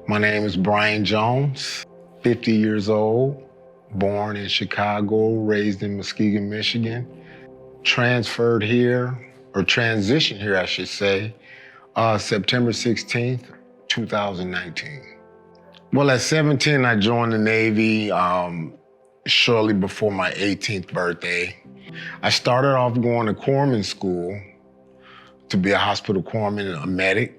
My name is Brian Jones, 50 years old, born in Chicago, raised in Muskegon, Michigan. Transferred here, or transitioned here, I should say, September 16th, 2019. Well, at 17, I joined the Navy shortly before my 18th birthday. I started off going to corpsman school to be a hospital corpsman and a medic,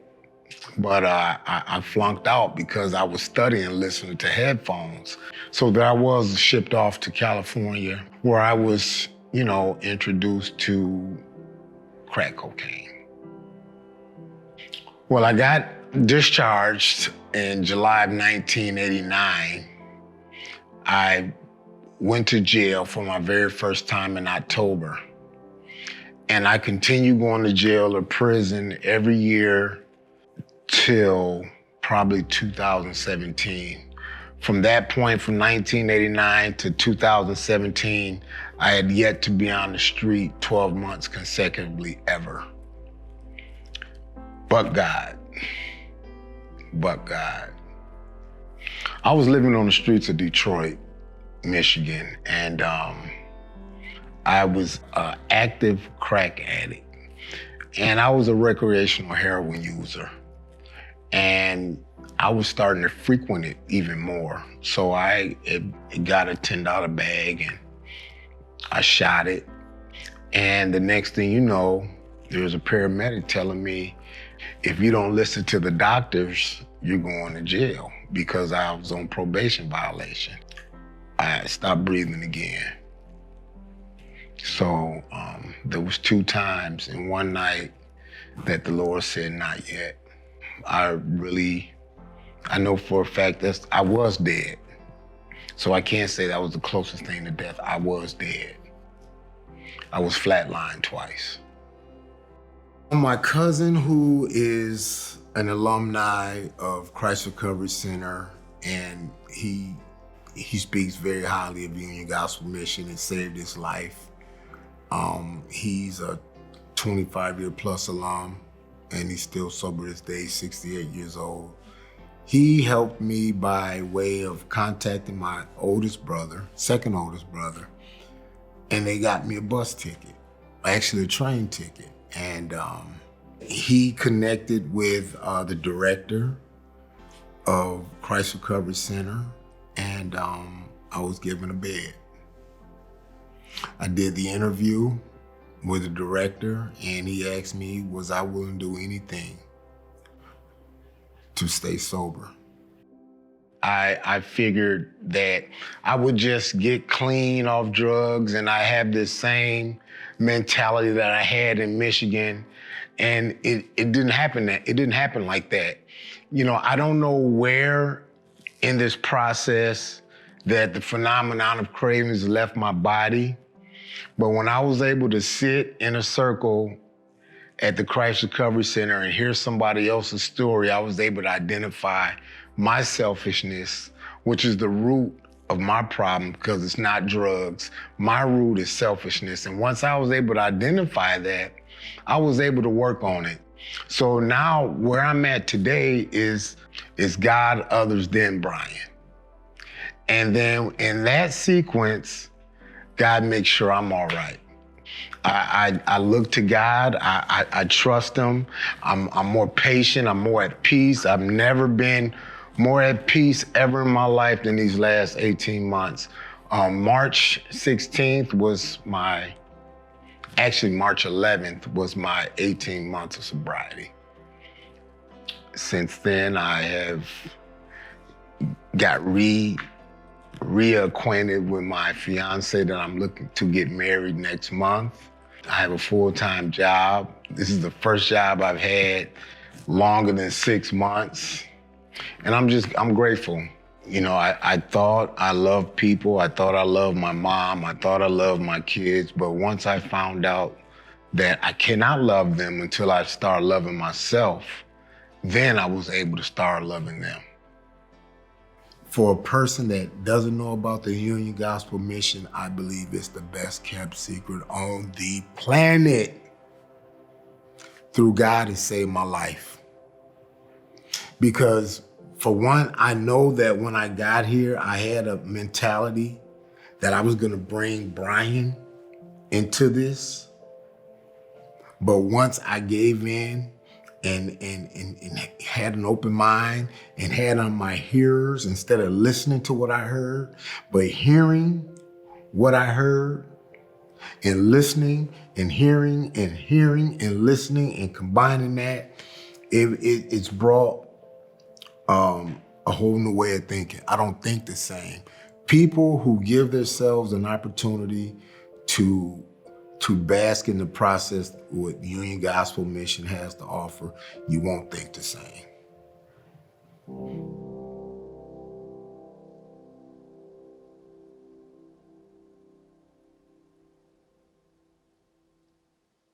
but I flunked out because I was studying listening to headphones. So that I was shipped off to California, where I was, introduced to crack cocaine. Well, I got discharged in July of 1989. I went to jail for my very first time in October. And I continued going to jail or prison every year till probably 2017. From that point, from 1989 to 2017, I had yet to be on the street 12 months consecutively ever. But God. I was living on the streets of Detroit, Michigan, and I was an active crack addict. And I was a recreational heroin user. And I was starting to frequent it even more. So it got a $10 bag and I shot it. And the next thing you know, there was a paramedic telling me, if you don't listen to the doctors, you're going to jail, because I was on probation violation. I stopped breathing again. So there was 2 times in one night that the Lord said, not yet. I know for a fact that I was dead. So I can't say that was the closest thing to death. I was dead. I was flatlined twice. My cousin, who is an alumni of Christ Recovery Center, and he speaks very highly of Union Gospel Mission and saved his life. He's a 25-year plus alum, and he's still sober to this day, 68 years old. He helped me by way of contacting my oldest brother, second oldest brother, and they got me a bus ticket, actually a train ticket. And he connected with the director of Christ Recovery Center, and I was given a bed. I did the interview with the director, and he asked me, was I willing to do anything to stay sober? I figured that I would just get clean off drugs, and I have this same mentality that I had in Michigan, and it didn't happen. It didn't happen like that. I don't know where in this process that the phenomenon of cravings left my body, but when I was able to sit in a circle at the Christ Recovery Center and hear somebody else's story, I was able to identify my selfishness, which is the root of my problem, because it's not drugs. My root is selfishness. And once I was able to identify that, I was able to work on it. So now where I'm at today is God, others, then Brian. And then in that sequence, God makes sure I'm all right. I look to God, I trust him. I'm more patient, I'm more at peace. I've never been more at peace ever in my life than these last 18 months. March 16th was March 11th was my 18 months of sobriety. Since then, I have got reacquainted with my fiance that I'm looking to get married next month. I have a full-time job. This is the first job I've had longer than 6 months. And I'm grateful. I thought I loved people. I thought I loved my mom. I thought I loved my kids. But once I found out that I cannot love them until I start loving myself, then I was able to start loving them. For a person that doesn't know about the Union Gospel Mission, I believe it's the best kept secret on the planet. Through God, it saved my life. Because For one, I know that when I got here, I had a mentality that I was gonna bring Brian into this. But once I gave in and had an open mind and had on my hearers instead of listening to what I heard, but hearing what I heard and listening and hearing and listening and combining that, it's brought a whole new way of thinking. I don't think the same. People who give themselves an opportunity to bask in the process what Union Gospel Mission has to offer, you won't think the same.